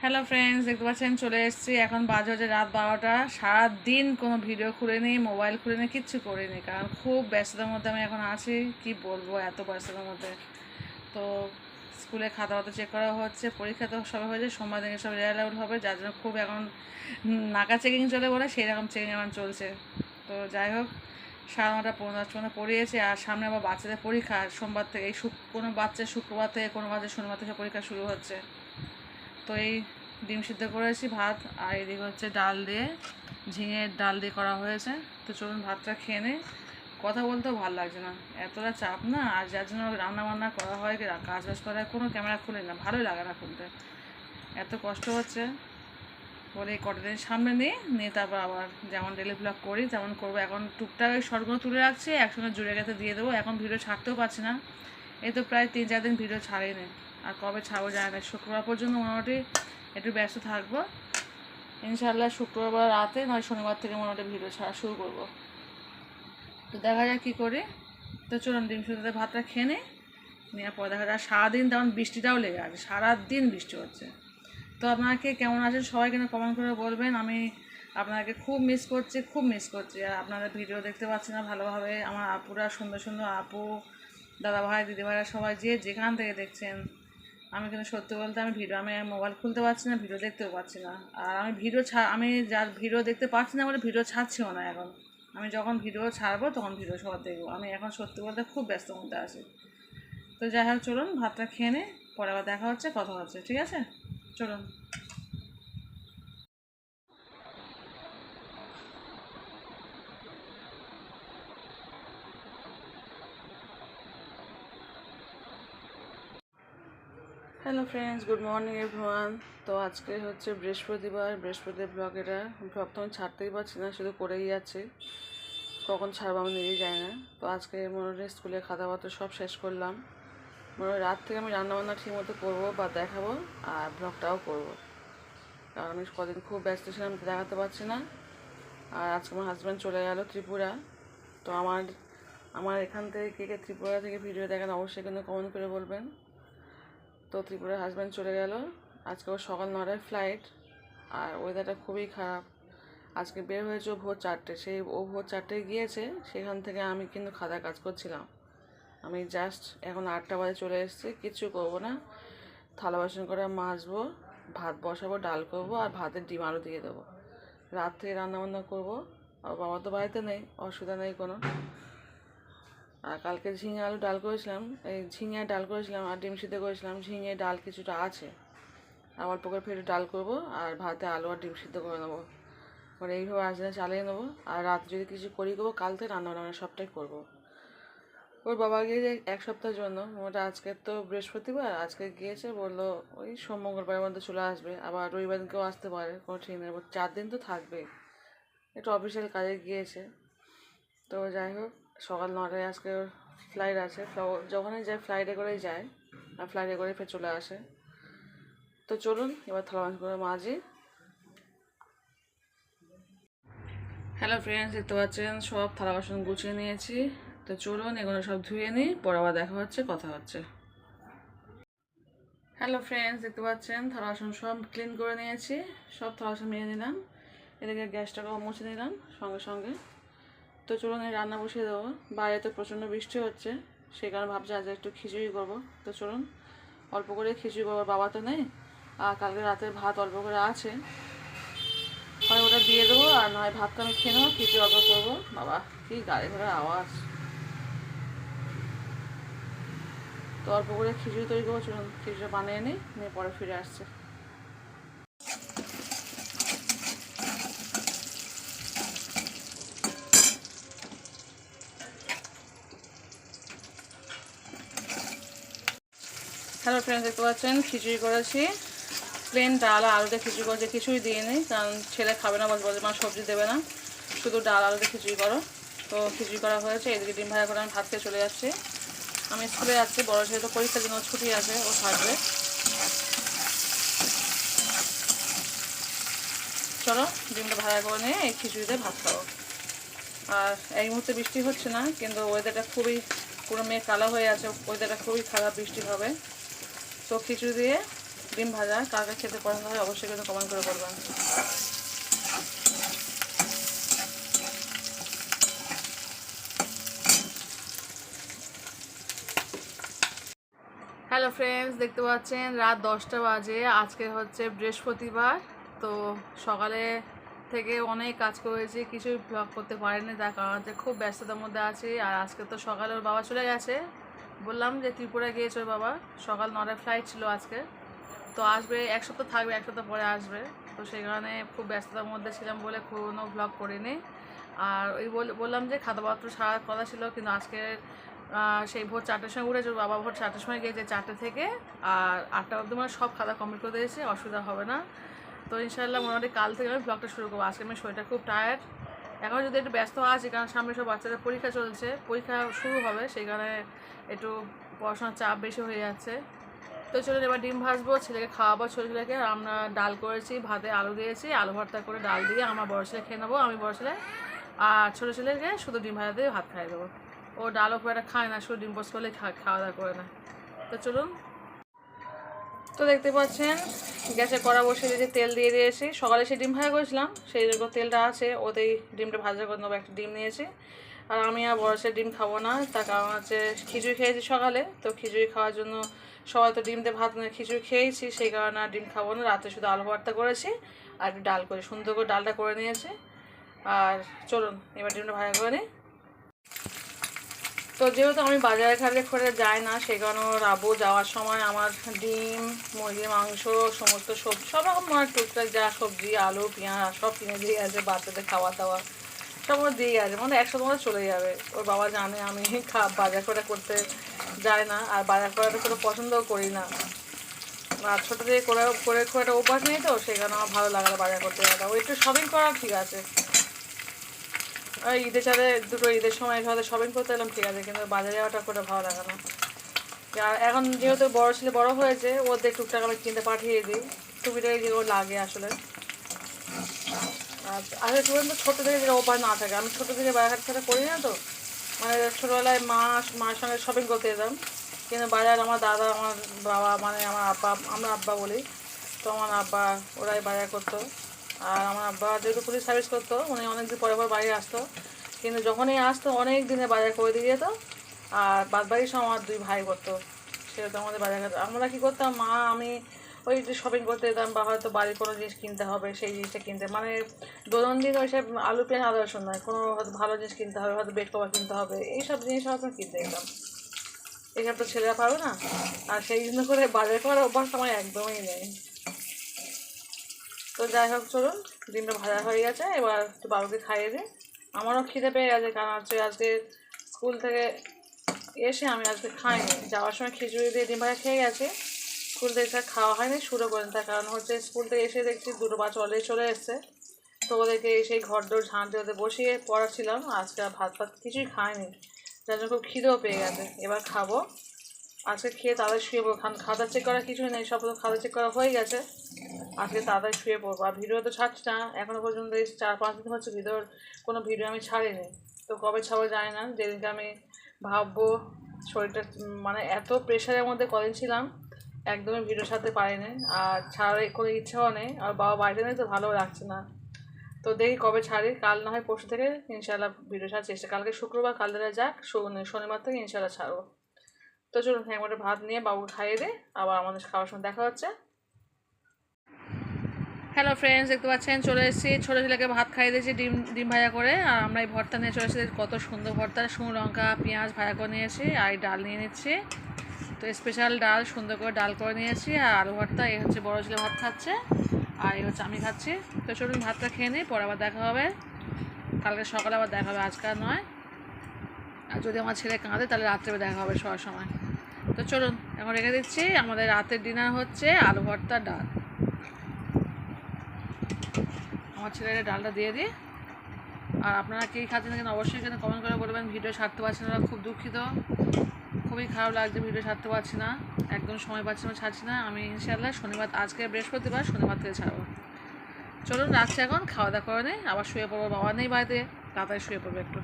Hello friends, দেখতে পাচ্ছেন চলে এসেছি। এখন বাজে হচ্ছে রাত 12টা। সারাদিন কোনো ভিডিও খুলিনি, মোবাইল খুলিনি, কিচ্ছু করিনি, কারণ খুব ব্যস্ততার মধ্যে আমি এখন আছি। কি বলবো, এত ব্যস্ততার মধ্যে। তো স্কুলে খাতাপত্র চেক করা হচ্ছে, পরীক্ষা তো সবে হয়েছে, সোমবার থেকে সব রেজাল্ট আউট হবে, যার জন্য খুব এখন নাকা চেকিং চলে বলে সেই রকম চেকিং এখন চলছে। তো যাই হোক, 9:30 পর্যন্ত পড়িয়েছে, আর সামনে আবার বাচ্চাদের পরীক্ষা সোমবার থেকে। কোনো বাচ্চা শুক্রবার থেকে, কোনো বাচ্চা শনিবার থেকে পরীক্ষা শুরু হচ্ছে। তো এই ডিম সিদ্ধ করেছি, ভাত, আর এদিকে হচ্ছে ডাল দিয়ে, ঝিঙের ডাল দিয়ে করা হয়েছে। তো চলুন ভাতটা খেয়ে নে। কথা বলতেও ভালো লাগছে না, এতটা চাপ না। আর যার জন্য রান্না বান্না করা হয়, কাজ বাজ করা হয়, কোনো ক্যামেরা খুলে না, ভালোই লাগে না খুলতে, এত কষ্ট হচ্ছে বলে এই কটা দিন সামনে নিয়ে তারপর আবার যেমন ডেলি ব্লগ করি তেমন করবো। এখন টুকটাক ওই শর্টগুলো তুলে রাখছি, একসঙ্গে জুড়ে গেছে দিয়ে দেবো। এখন ভিডিও ছাড়তেও পারছি না, এই তো প্রায় 3-4 দিন ভিডিও ছাড়িনি। আর কবে ছাড়বো জানি না, শুক্রবার পর্যন্ত মোটামুটি একটু ব্যস্ত থাকবো। ইনশাআল্লাহ শুক্রবার রাতে নয় শনিবার থেকে মোটামুটি ভিডিও ছাড়া শুরু করবো। তো দেখা যাক কী করি। তো চলুন ডিম সিদ্ধ ভাতটা খেয়ে নেওয়ার পর দেখা যায়। সারাদিন তেমন বৃষ্টিটাও লেগে আছে, সারাদিন বৃষ্টি হচ্ছে। তো আপনাকে কেমন আছেন সবাই কিন্তু কমেন্ট করে বলবেন। আমি আপনাকে খুব মিস করছি, খুব মিস করছি। আর আপনাদের ভিডিও দেখতে পাচ্ছি না ভালোভাবে। আমার আপুরা, সুন্দর সুন্দর আপু, দাদাভাই, দিদিভাইরা সবাই যে যেখান থেকে দেখছেন, আমি কিন্তু সত্যি বলতে আমি মোবাইল খুলতে পারছি না, ভিডিও দেখতেও পাচ্ছি না। আর আমি যার ভিডিও দেখতে পাচ্ছি না বলে ভিডিও ছাড়ছিও না এখন। আমি যখন ভিডিও ছাড়বো তখন ভিডিও সবার দেখবো। আমি এখন সত্যি বলতে খুব ব্যস্তর মধ্যে আছি। তো যাই হোক, চলুন ভাতটা খেয়ে নে, পরে আবার দেখা হচ্ছে, কথা হচ্ছে, ঠিক আছে? চলুন। Hello friends, good morning everyone. তো আজকে হচ্ছে বৃহস্পতিবার ব্লগ। এটা ব্লগ তো আমি ছাড়তেই পারছি না, শুধু করেই যাচ্ছি, কখন ছাড়বো আমি নিজেই জানি না। তো আজকে মোটামুটি স্কুলে খাতাপত্র সব শেষ করলাম। মোটামুটি রাত থেকে আমি রান্নাবান্না ঠিক মতো করবো বা দেখাবো, আর ব্লগটাও করবো, কারণ আমি কদিন খুব ব্যস্ত ছিলাম, দেখাতে পারছি না। আর আজকে আমার হাজব্যান্ড চলে গেল ত্রিপুরা। তো আমার এখান থেকে কে ত্রিপুরা থেকে ভিডিও দেখেন অবশ্যই কিন্তু কমেন্ট করে বলবেন। তো ত্রিপুরার হাজব্যান্ড চলে গেল, আজকে ওর সকাল 9টায় ফ্লাইট। আর ওয়েদারটা খুবই খারাপ। আজকে বের হয়েছে ভোর 4টে, ও ভোর 4টায় গিয়েছে, সেখান থেকে আমি কিন্তু খাতায় কাজ করছিলাম। আমি জাস্ট এখন 8টা বাজে চলে এসেছি, কিচ্ছু করবো না, থালা বাসন করে মাজবো, ভাত বসাবো, ডাল করবো, আর ভাতের ডিম আলু দিয়ে দেবো। রাত থেকে রান্নাবান্না করবো। আর বাবা তো বাড়িতে নেই, অসুবিধা নেই কোনো। আর কালকে ঝিঙে আলু ডাল করেছিলাম, আর ডিম সিদ্ধ করেছিলাম। ঝিঙে ডাল কিছুটা আছে, আর অল্প করে ফের ডাল করবো, আর ভাতে আলু আর ডিম সিদ্ধ করে নেবো। মানে এইভাবে আজ দিনে চালিয়ে নেবো। আর রাত যদি কিছু করবো, কাল থেকে রান্না সবটাই করবো। ওর বাবা গিয়ে 1 সপ্তাহের জন্য, ওটা আজকে তো বৃহস্পতিবার, আজকে গিয়েছে, বললো ওই মঙ্গলবারের মধ্যে চলে আসবে, আবার রবিবার দিনকেও আসতে পারে, কোনো ঠিক নেই, 4 দিন তো থাকবে। একটু অফিসিয়াল কাজে গিয়েছে। তো যাই হোক, সকাল 9টায় আজকে ওর ফ্লাইট আছে। যখনই যায় ফ্লাইটে করেই যায়, আর ফ্লাইটে করেই ফের চলে আসে। তো চলুন এবার থালা বাসন করে মাজি। হ্যালো ফ্রেন্ডস, দেখতে পাচ্ছেন সব থালা বাসন গুছিয়ে নিয়েছি। তো চলুন এগুলো সব ধুয়ে নিই, পরে আবার দেখা হচ্ছে, কথা হচ্ছে। হ্যালো ফ্রেন্ডস, দেখতে পাচ্ছেন থালা বাসন সব ক্লিন করে নিয়েছি, সব থালা বাসন মেজে নিলাম। এদিকে গ্যাসটাকেও মুছে নিলাম সঙ্গে সঙ্গে। তো চলুন এই রান্না বসিয়ে দেবো। বাইরে তো প্রচণ্ড বৃষ্টি হচ্ছে, সেই কারণে ভাবছি আজ একটু খিচুড়ি করবো। তো চলুন অল্প করে খিচুড়ি করবো, বাবা তো নেই, আর কালকে রাতের ভাত অল্প করে আছে, হয় ওটা দিয়ে দেবো, আর নয় ভাতটা আমি খেয়ে নেবো, খিচুড়ি অল্প করবো। বাবা কি গাড়ি ঘোড়ার আওয়াজ! তো অল্প করে খিচুড়ি তৈরি করবো, চলুন খিচুড়ি বানিয়ে নিয়ে পরে ফিরে আসছে। হ্যালো ফ্রেন্ডস, দেখতে পাচ্ছেন খিচুড়ি করেছি, প্লেন ডাল আর আলুতে খিচুড়ি করেছি, কিছুই দিয়ে নিই, কারণ ছেলে খাবে না, বলছে মা সবজি দেবে না, শুধু ডাল আলুতে খিচুড়ি করো। তো খিচুড়ি করা হয়েছে, এদিকে ডিম ভাজা করে আমি ভাত খেয়ে চলে যাচ্ছি। আমি স্কুলে যাচ্ছি, বড় ছেলে তো পরীক্ষার জন্য ছুটি আছে, ও থাকবে। চলো ডিমটা ভাজা করে নিয়ে এই খিচুড়িতে ভাত খাবো। আর এই মুহূর্তে বৃষ্টি হচ্ছে না, কিন্তু ওয়েদারটা খুবই, পুরো মেঘ কালো হয়ে আছে, ওয়েদারটা খুবই খারাপ, বৃষ্টি হবে। তো খিচুড়ি দিয়ে ডিম ভাজা কার কার খেতে পছন্দ হয় অবশ্যই কিন্তু কমেন্ট করে বলবেন। হ্যালো ফ্রেন্ডস, দেখতে পাচ্ছেন রাত 10টা বাজে। আজকে হচ্ছে বৃহস্পতিবার। তো সকালে থেকে অনেক কাজ করেছি, কিছুই ব্লগ করতে পারিনি, তার কারণ হচ্ছে খুব ব্যস্ততার মধ্যে আছি। আর আজকে তো সকালে ওর বাবা চলে গেছে, বললাম যে ত্রিপুরা গিয়েছে ওর বাবা, সকাল 9টায় ফ্লাইট ছিল আজকে। তো আসবে, এক সপ্তাহ থাকবে, এক সপ্তাহ পরে আসবে। তো সেই কারণে খুব ব্যস্ততার মধ্যে ছিলাম বলে কোনো ব্লগ করিনি। আর ওই বললাম যে খাতাপত্র সারার কথা ছিল, কিন্তু আজকে সেই ভোর 4টার সময় উঠেছে, বাবা ভোর 4টার সময় গিয়েছে, 4টে থেকে আর 8টা অবধি মানে সব খাতা কমপ্লিট করে দিয়েছে, অসুবিধা হবে না। তো ইনশাআল্লাহ মোটামুটি কাল থেকে আমি ব্লগটা শুরু করবো। আজকে আমি শরীরটা খুব টায়ার্ড, এখন যদি একটু ব্যস্ত আছি, কারণ সামনে সব বাচ্চাদের পরীক্ষা চলছে, পরীক্ষা শুরু হবে, সেই কারণে একটু পড়াশোনার চাপ বেশি হয়ে যাচ্ছে। তো চলুন এবার ডিম ভাজবো, ছেলেকে খাওয়াবো, ছেলেকে। আর আমরা ডাল করেছি, ভাতে আলু দিয়েছি, আলু ভর্তা করে ডাল দিয়ে আমার বড় ছেলে খেয়ে নেবো, আমি বড় ছেলে। আর ছোটো ছেলেকে শুধু ডিম ভাজা দিয়ে ভাত খাইয়ে দেবো। ও ডালও খুব একটা খায় না, শুধু ডিম পোস্ট করলে খাওয়া দাওয়া করে না। তো চলুন। তো দেখতে পাচ্ছেন গ্যাসে কড়া বসিয়ে দিয়েছি, তেল দিয়ে দিয়েছি। সকালে সেই ডিম ভাজা করেছিলাম, সেই জন্য তেলটা আছে, ওতেই ডিমটা ভাজা করে নেবো। একটা ডিম নিয়েছি। আর আমি আর বড় ছেলে ডিম খাবো না, তার কারণ হচ্ছে খিচুড়ি খেয়েছি সকালে। তো খিচুড়ি খাওয়ার জন্য সবাই তো ডিম দিয়ে ভাত খিচুড়ি খেয়েছি, সেই কারণে আর ডিম খাবো না। রাতে শুধু আলু ভর্তা করেছি আর একটু ডাল করে, সুন্দর করে ডালটা করে নিয়েছি। আর চলুন এবার ডিমটা ভাজা করে নিই। তো যেহেতু আমি বাজারে ঘাটে করে যাই না, সেই কারণে রাবু যাওয়ার সময় আমার ডিম, মুরগির মাংস, সমস্ত সবজি, সব রকম মানে টুকটাক যা সবজি, আলু, পেঁয়াজ সব কিনে দিয়ে আছে, বাচ্চাদের খাওয়া দাওয়া সব ওর দিয়ে আছে, মানে একসাথে মধ্যে চলে যাবে। ওর বাবা জানে আমি বাজার করে করতে যাই না, আর বাজার করাটা কোনো পছন্দও করি না। আর ছোটো থেকে করে করে খুব একটা অভ্যাস নেই, তো সেই কারণে আমার ভালো লাগে না বাজার করতে যাওয়াটা। ওই একটু শপিং করা ঠিক আছে, ঈদের সাথে দুটো ঈদের সময় হয়তো শপিং করতে এলাম ঠিক আছে, কিন্তু বাজারে যাওয়াটা করে ভালো লাগে না। আর এখন যেহেতু বড় ছেলে বড় হয়েছে, ওদের টুকটাক আমি কিনতে পাঠিয়ে দিই, টুকিটাকি যেগুলো লাগে আসলে। আর আসলে তো ছোটো থেকে যেটা অভ্যাস না থাকে, আমি ছোটো থেকে বাজার ঘাট করি না, তো মানে ছোটোবেলায় মার সঙ্গে শপিং করতে যেতাম, কিন্তু বাজার আমার দাদা, আমার বাবা, মানে আমার আব্বা, আমরা আব্বা বলি, তো আমার আব্বা ওরাই বাজার করতো। আর আমার আব্বা যেহেতু পুলিশ সার্ভিস করতো, উনি অনেকদিন পরে পর বাইরে আসতো, কিন্তু যখনই আসতো অনেক দিনে বাজার করে দিয়ে যেত। আর বাদবাকি সব আমার দুই ভাই করতো, সেহেতু আমাদের বাজার আমরা কী করতাম, মা আমি ওই যে শপিং করতে যেতাম, বা হয়তো বাড়ির কোনো জিনিস কিনতে হবে, সেই জিনিসটা কিনতে, মানে দৈনন্দিন ওইসব আলু পেঁয়াজ আদা রসুন নয়, কোনো হয়তো ভালো জিনিস কিনতে হবে, হয়তো বেড কভার কিনতে হবে, এইসব জিনিস হয়তো কিনতে যেতাম। এইসব তো ছেলেরা পারবে না, আর সেই জন্য করে বাজার করার অভ্যাস আমার একদমই নেই। তো যাই হোক, চলুন ডিমটা ভাজা হয়ে গেছে, এবার একটু বাবুকে খাইয়ে দিই। আমারও খিদে পেয়ে গেছে, কারণ হচ্ছে আজকে স্কুল থেকে এসে আমি আজকে খাইনি, যাওয়ার সময় খিচুড়ি দিয়ে ডিম ভাজা খেয়ে গেছে, স্কুল থেকে খাওয়া হয়নি, শুরু করেন। তার কারণ হচ্ছে স্কুল থেকে এসে দেখছি দুটো বাচ্চা অলরেডি চলে এসছে, তো ওদেরকে সেই ঘর দৌড় ঝাঁট দিয়ে ওদের বসিয়ে পড়াচ্ছিলাম। আজকে ভাত কিছুই খাইনি, যার জন্য খুব খিদেও পেয়ে গেছে। এবার খাবো, আজকে খেয়ে তাড়াতাড়ি শুয়ে পড়বো, খাতা চেক করা কিছুই নেই, সব তো খাতা চেক করা হয়ে গেছে। আজকে তাড়াতাড়ি শুয়ে পড়বো। আর ভিডিও তো ছাড়ছি না এখনও পর্যন্ত, এই 4-5 দিন হচ্ছে ভিডিওর কোনো ভিডিও আমি ছাড়িনি। তো কবে ছাড়বো জানি না, যেদিনকে আমি ভাববো শরীরটা, মানে এত প্রেশারের মধ্যে কদিন ছিলাম, একদমই ভিডিও ছাড়তে পারিনি, আর ছাড়ার কোনো ইচ্ছাও নেই, আর বাবা বাড়িতে নেই তো ভালোও লাগছে না। তো দেখি কবে ছাড়ি, কাল না হয় পরশু থেকে ইনশাআল্লাহ ভিডিও ছাড়ার চেষ্টা। কালকে শুক্রবার, কাল ধরে যাক, শনিবার থেকে ইনশাআল্লাহ ছাড়বো। তো চলুন একবারে ভাত নিয়ে বাবুকে খাইয়ে দিই, আবার আমাদের খাওয়ার সময় দেখা হচ্ছে। হ্যালো ফ্রেন্ডস, দেখতে পাচ্ছেন চলে এসেছি, ছোটো ছেলেকে ভাত খাইয়ে দিয়েছি ডিম ভাজা করে। আর আমরা এই ভর্তা নিয়ে চলে এসেছি, কত সুন্দর ভর্তা, শুকনো লঙ্কা পেঁয়াজ ভাজা করে নিয়েছি, আর এই ডাল নিয়ে নিচ্ছি। তো স্পেশাল ডাল, সুন্দর করে ডাল করে নিয়েছি, আর আলু ভর্তা। এই হচ্ছে বড়ো ছেলে ভাত খাচ্ছে, আর এই হচ্ছে আমি খাচ্ছি। তো চলুন ভাতটা খেয়ে নিই, পরে আবার দেখা হবে, কালকে সকালে আবার দেখা হবে, আজকাল নয়। আর যদি আমার ছেলে কাঁদে তাহলে রাত্রে দেখা হবে শোয়ার সময়। তো চলুন এখন রেখে দিচ্ছি। আমাদের রাতের ডিনার হচ্ছে আলু ভর্তা ডাল। আমার ছেলের ডালটা দিয়ে দিই। আর আপনারা কী খাচ্ছেন কিনা অবশ্যই এখানে কমেন্ট করে বলবেন। ভিডিও ছাড়তে পারছি না, খুব দুঃখিত, খুবই খারাপ লাগছে, ভিডিও ছাড়তে পারছি না, একদম সময় পাচ্ছি না, ছাড়ছি না। আমি ইনশাআল্লাহ শনিবার, আজকে বৃহস্পতিবার, শনিবার থেকে ছাড়বো। চলুন রাখছি, এখন খাওয়া দাওয়া করে নেই, আবার শুয়ে পড়বো, বাবা নেই বাড়িতে, তাড়াতাড়ি শুয়ে পড়বো একটু।